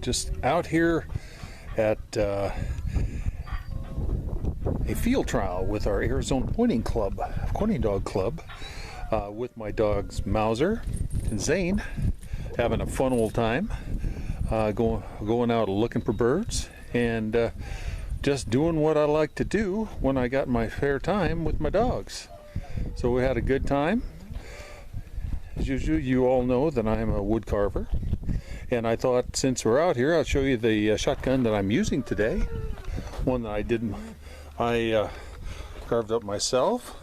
Just out here at a field trial with our Arizona Pointing Dog Club, with my dogs Mauser and Zane, having a fun old time, going out looking for birds and just doing what I like to do when I got my spare time with my dogs. So we had a good time. As usual, you all know that I'm a wood carver, and I thought since we're out here, I'll show you the shotgun that I'm using today. One that I carved up myself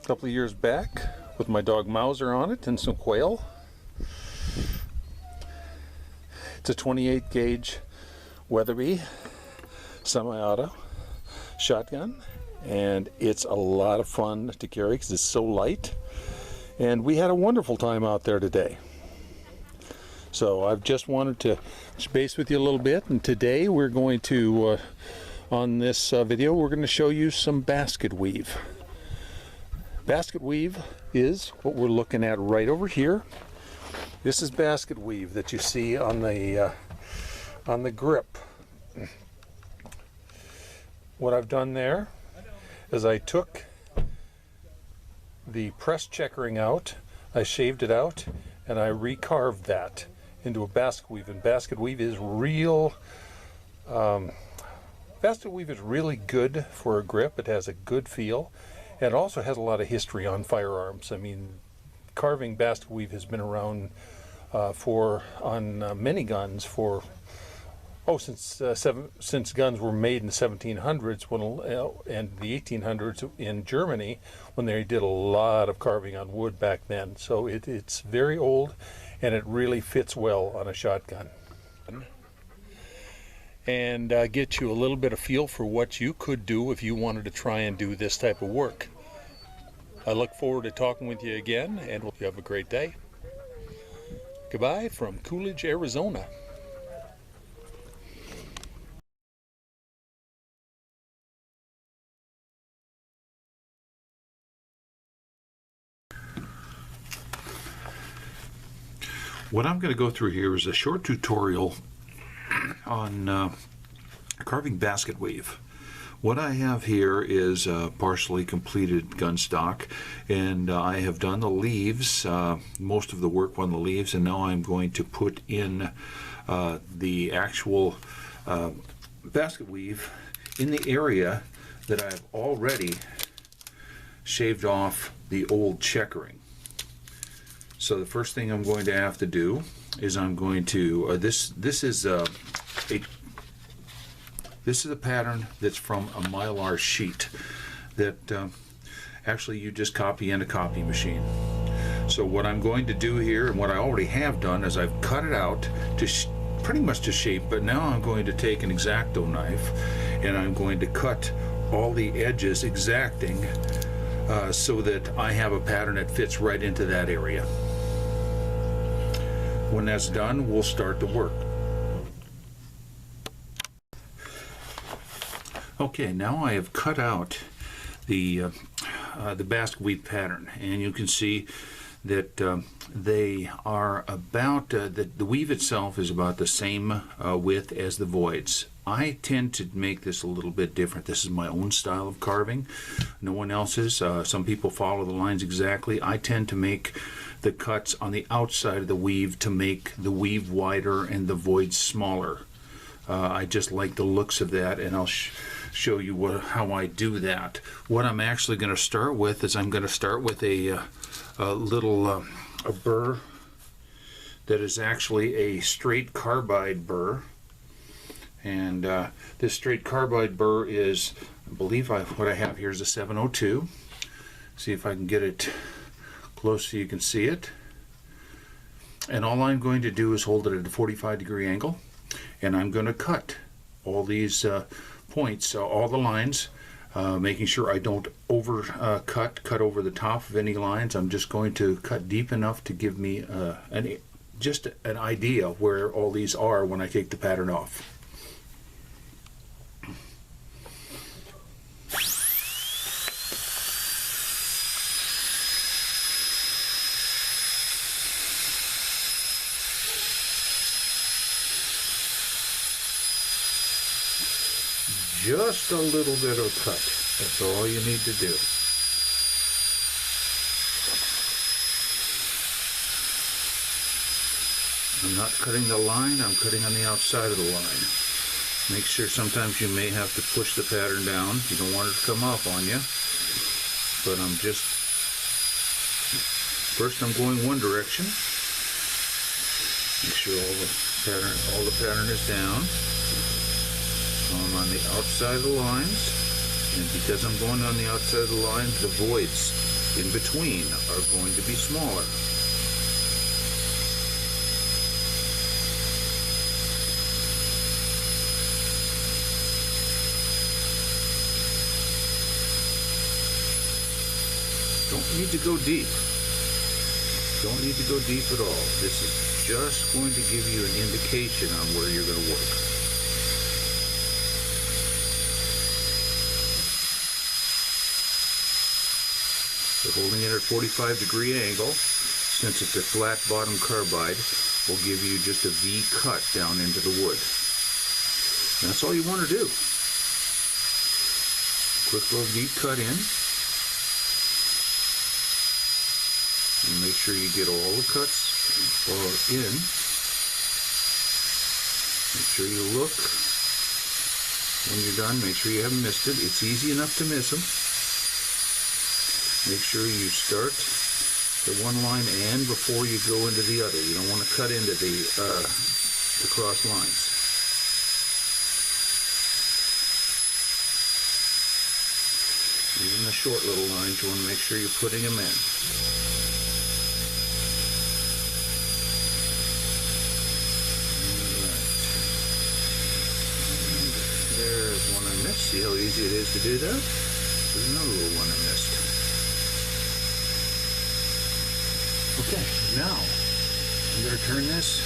a couple of years back with my dog Mauser on it and some quail. It's a 28 gauge Weatherby semi-auto shotgun, and it's a lot of fun to carry because it's so light. And we had a wonderful time out there today. So I've just wanted to touch base with you a little bit, and today we're going to, on this video, we're going to show you some basket weave. Basket weave is what we're looking at right over here. This is basket weave that you see on the grip. What I've done there is I took the press checkering out, I shaved it out, and I recarved that into a basket weave. And basket weave is really good for a grip. It has a good feel, and it also has a lot of history on firearms. I mean, carving basket weave has been around on many guns for since guns were made in the 1700s and the 1800s in Germany, when they did a lot of carving on wood back then. So it's very old, and it really fits well on a shotgun. And get you a little bit of feel for what you could do if you wanted to try and do this type of work. I look forward to talking with you again, and hope you have a great day. Goodbye from Coolidge, Arizona. What I'm going to go through here is a short tutorial on carving basket weave. What I have here is a partially completed gun stock, and I have done the leaves, most of the work on the leaves, and now I'm going to put in the actual basket weave in the area that I've already shaved off the old checkering. So the first thing I'm going to have to do is I'm going to this is a pattern that's from a Mylar sheet that actually you just copy in a copy machine. So what I'm going to do here, and what I already have done, is I've cut it out to pretty much to shape, but now I'm going to take an X-Acto knife and I'm going to cut all the edges exacting so that I have a pattern that fits right into that area. When that's done, we'll start the work. Okay, now I have cut out the basket weave pattern, and you can see that they are about the weave itself is about the same width as the voids. I tend to make this a little bit different. This is my own style of carving, no one else's. Some people follow the lines exactly. I tend to make the cuts on the outside of the weave to make the weave wider and the voids smaller. I just like the looks of that, and I'll show you how I do that. What I'm actually going to start with is I'm going to start with a little burr that is actually a straight carbide burr, and this straight carbide burr is, I believe what I have here is a 702. See if I can get it close so you can see it. And all I'm going to do is hold it at a 45-degree angle, and I'm going to cut all these points, all the lines, making sure I don't cut over the top of any lines. I'm just going to cut deep enough to give me just an idea where all these are when I take the pattern off. just a little bit of cut. That's all you need to do. I'm not cutting the line, I'm cutting on the outside of the line. Make sure sometimes you may have to push the pattern down. You don't want it to come off on you. But I'm just, first I'm going one direction. Make sure all the pattern is down. So I'm on the outside of the lines. And because I'm going on the outside of the lines, the voids in between are going to be smaller. Don't need to go deep. Don't need to go deep at all. This is just going to give you an indication on where you're going to work. So holding it at a 45-degree angle, since it's a flat bottom carbide, will give you just a V cut down into the wood. And that's all you want to do. Quick little V cut in. And make sure you get all the cuts in. Make sure you look when you're done. Make sure you haven't missed it. It's easy enough to miss them. Make sure you start the one line and before you go into the other. You don't want to cut into the cross lines. Even the short little lines, you want to make sure you're putting them in. There's one I missed. See how easy it is to do that? There's another little one I missed. Okay, now I'm going to turn this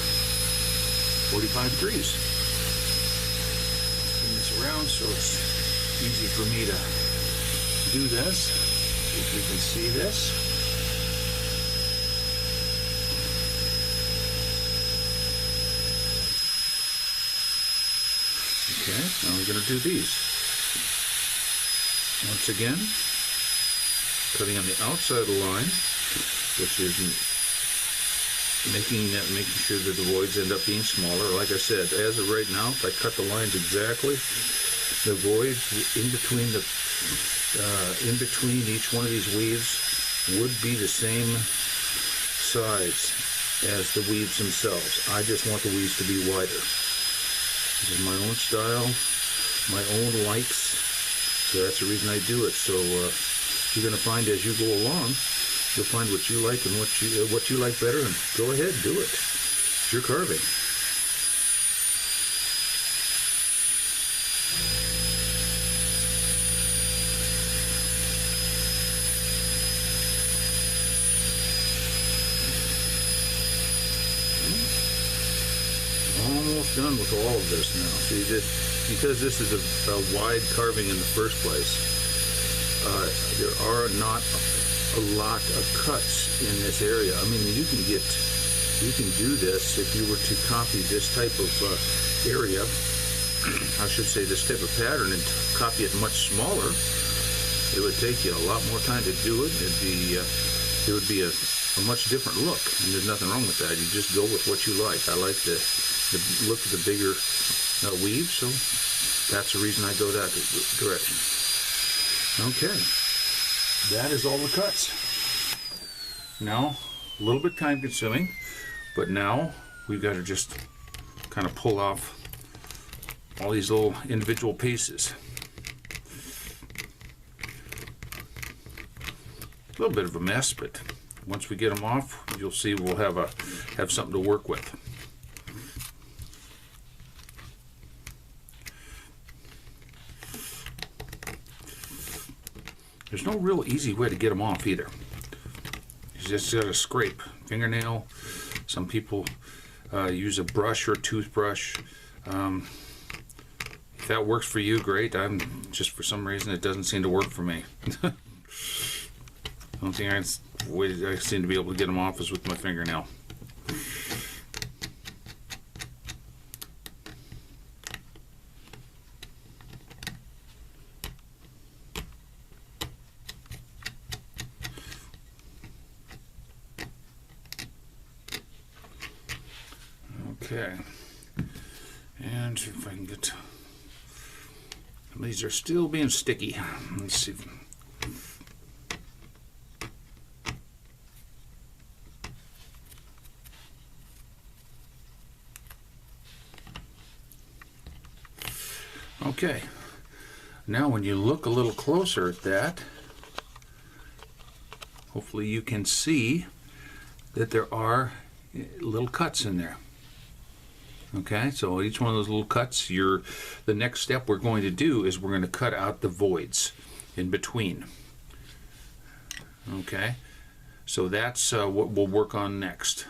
45 degrees. Turn this around so it's easy for me to do this. See if you can see this. Okay, now we're going to do these. Once again, cutting on the outside of the line, which is making sure that the voids end up being smaller. Like I said, as of right now, if I cut the lines exactly, the voids in between each one of these weaves would be the same size as the weaves themselves. I just want the weaves to be wider. This is my own style, my own likes, so that's the reason I do it. So you're going to find as you go along, you'll find what you like and what you like better, and go ahead, do it. It's your carving. Almost done with all of this now. See, because this is a wide carving in the first place, there are not a lot of cuts in this area. I mean, you can do this if you were to copy this type of area, I should say this type of pattern, and copy it much smaller. It would take you a lot more time to do it. It would be a much different look, and there's nothing wrong with that. You just go with what you like. I like the look of the bigger weave, so that's the reason I go that direction. Okay, that is all the cuts. Now, a little bit time consuming, but now we've got to just kind of pull off all these little individual pieces. A little bit of a mess, but once we get them off, you'll see we'll have something to work with. There's no real easy way to get them off either. You just got to scrape fingernail. Some people use a brush or a toothbrush. If that works for you, great. Just for some reason it doesn't seem to work for me. The only thing I seem to be able to get them off is with my fingernail. Okay. And see if I can get... These are still being sticky. Let's see. Okay. Now when you look a little closer at that, hopefully you can see that there are little cuts in there. Okay, so each one of those little cuts, the next step we're going to do is we're going to cut out the voids in between. Okay, so that's what we'll work on next.